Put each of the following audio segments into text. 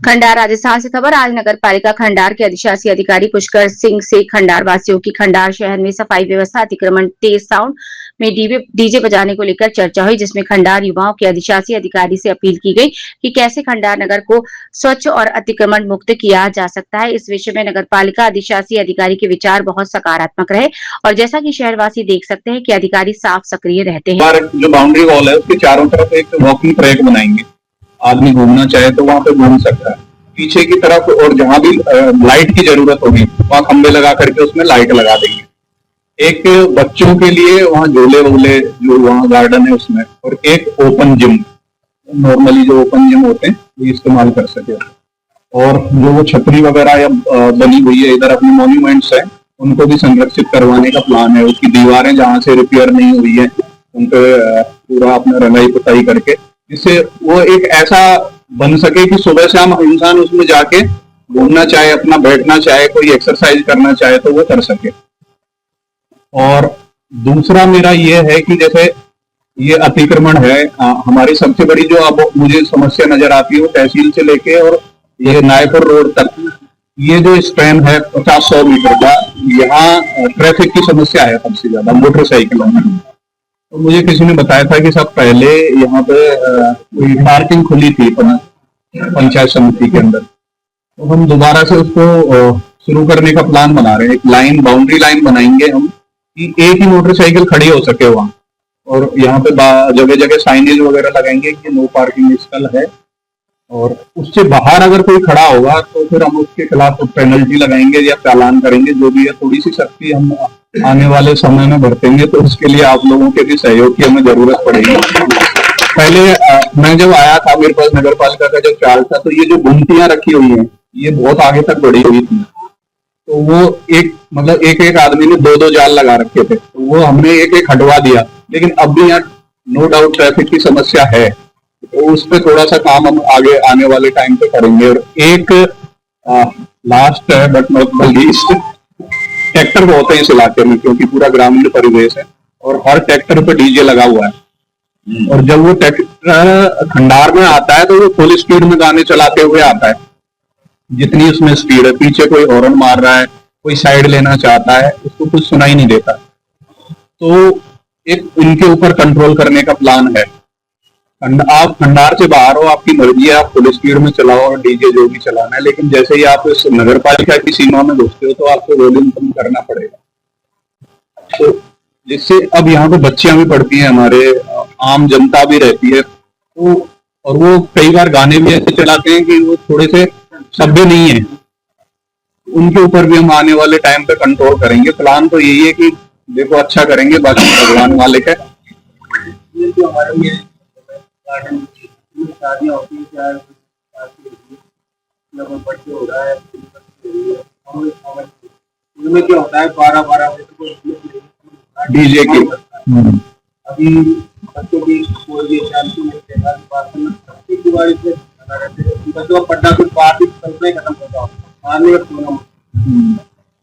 खंडार राजस्थान से खबर। आज नगर पालिका खंडार के अधिशासी अधिकारी पुष्कर सिंह से खंडार वासियों की खंडार शहर में सफाई व्यवस्था, अतिक्रमण, तेज साउंड में डीजे बजाने को लेकर चर्चा हुई, जिसमें खंडार युवाओं के अधिशासी अधिकारी से अपील की गई कि कैसे खंडार नगर को स्वच्छ और अतिक्रमण मुक्त किया जा सकता है। इस विषय में नगर पालिका अधिशासी अधिकारी के विचार बहुत सकारात्मक रहे और जैसा कि शहरवासी देख सकते हैं कि अधिकारी साफ सक्रिय रहते हैं। जो बाउंड्री वॉल है उसके चारों तरफ एक वॉकिंग ट्रैक बनाएंगे, आदमी घूमना चाहे तो वहां पे घूम सकता है। पीछे की तरफ और जहां भी लाइट की जरूरत होगी वहां खंबे लगा करके उसमें लाइट लगा देंगे। एक बच्चों के लिए वहां झूले वूले जो वहां गार्डन है उसमें, और एक ओपन जिम, नॉर्मली जो ओपन जिम होते हैं वो इस्तेमाल कर सके। और जो वो छतरी वगैरह या बनी हुई है इधर अपनी मॉन्यूमेंट्स है उनको भी संरक्षित करवाने का प्लान है। उसकी दीवारें जहां से रिपेयर नहीं हुई है उन पे पूरा अपने रंगाई पुताई करके, जिससे वो एक ऐसा बन सके कि सुबह शाम इंसान उसमें जाके घूमना चाहे, अपना बैठना चाहे, कोई एक्सरसाइज करना चाहे तो वो कर सके। और दूसरा मेरा ये है कि जैसे ये अतिक्रमण है, हमारी सबसे बड़ी जो अब मुझे समस्या नजर आती है वो तहसील से लेके और ये नायपुर रोड तक ये जो स्पैन है 50-100 मीटर का, यहाँ ट्रैफिक की समस्या है सबसे ज्यादा मोटरसाइकिलों में। तो मुझे किसी ने बताया था कि सब पहले यहाँ पे कोई पार्किंग खुली थी पंचायत समिति के अंदर, तो हम दोबारा से उसको शुरू करने का प्लान बना रहे हैं। एक लाइन, बाउंड्री लाइन बनाएंगे हम कि एक ही मोटरसाइकिल खड़ी हो सके वहाँ, और यहाँ पे जगह जगह साइनेज वगैरह लगाएंगे कि नो पार्किंग स्थल है, और उससे बाहर अगर कोई खड़ा होगा तो फिर हम उसके खिलाफ पेनल्टी लगाएंगे या चालान करेंगे, जो भी है। थोड़ी सी सख्ती हम आने वाले समय में बरतेंगे, तो उसके लिए आप लोगों के भी सहयोग की हमें जरूरत पड़ेगी। पहले मैं जब आया था मेरे पास नगर पालिका का जब चार्ज था, तो ये जो गुमटियां रखी हुई हैं ये बहुत आगे तक बढ़ी हुई थी, तो वो एक एक आदमी ने 2-2 जाल लगा रखे थे, तो वो हमने एक एक हटवा दिया। लेकिन अब भी यहाँ नो डाउट ट्रैफिक की समस्या है, तो उस पर थोड़ा सा काम हम आगे आने वाले टाइम पे करेंगे। और एक लास्ट है but not the least, tractor बहुत है इस इलाके में क्योंकि पूरा ग्रामीण परिवेश है और हर ट्रैक्टर पे डीजे लगा हुआ है, और जब वो ट्रैक्टर खंडार में आता है तो वो फुल स्पीड में गाने चलाते हुए आता है, जितनी उसमें स्पीड है। पीछे कोई हॉर्न मार रहा है, कोई साइड लेना चाहता है, उसको कुछ सुनाई नहीं देता। तो एक उनके ऊपर कंट्रोल करने का प्लान है। आप खंडार से बाहर हो, आपकी मर्जी है, आप फुल स्पीड में चलाओ और डीजे जो भी चलाना है, लेकिन जैसे ही आप इस नगर पालिका की सीमा में घुसते हो तो आपको वॉल्यूम कम करना पड़ेगा। तो जिससे अब यहाँ पे बच्चियां भी पढ़ती हैं, हमारे आम जनता भी रहती है, तो और वो कई बार गाने भी ऐसे चलाते हैं कि वो थोड़े से सभ्य नहीं है, उनके ऊपर भी हम आने वाले टाइम पे कंट्रोल करेंगे। प्लान तो यही है कि देखो अच्छा करेंगे, बाकी भगवान मालिक है। शादियां होती है, बच्चे हो रहा है, उनमें क्या होता है 12-12 बजे डीजे की अभी बच्चों की कोई भी दिवाली से बच्चों का पढ़ना फिर बात ही खत्म होता है,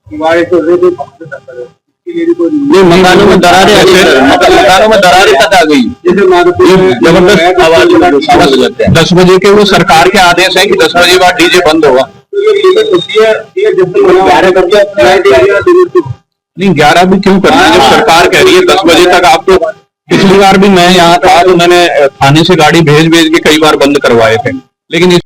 दिवाली तो मकानों में दरारें तक आ गई, जबरदस्त आवाज 10 बजे के वो सरकार के आदेश है कि 10 बजे बाद डीजे बंद होगा। नहीं 11 भी क्यों करना है जब सरकार कह रही है 10 बजे तक। आपको पिछली बार भी मैं यहाँ था तो मैंने थाने से गाड़ी भेज के कई बार बंद करवाए थे, लेकिन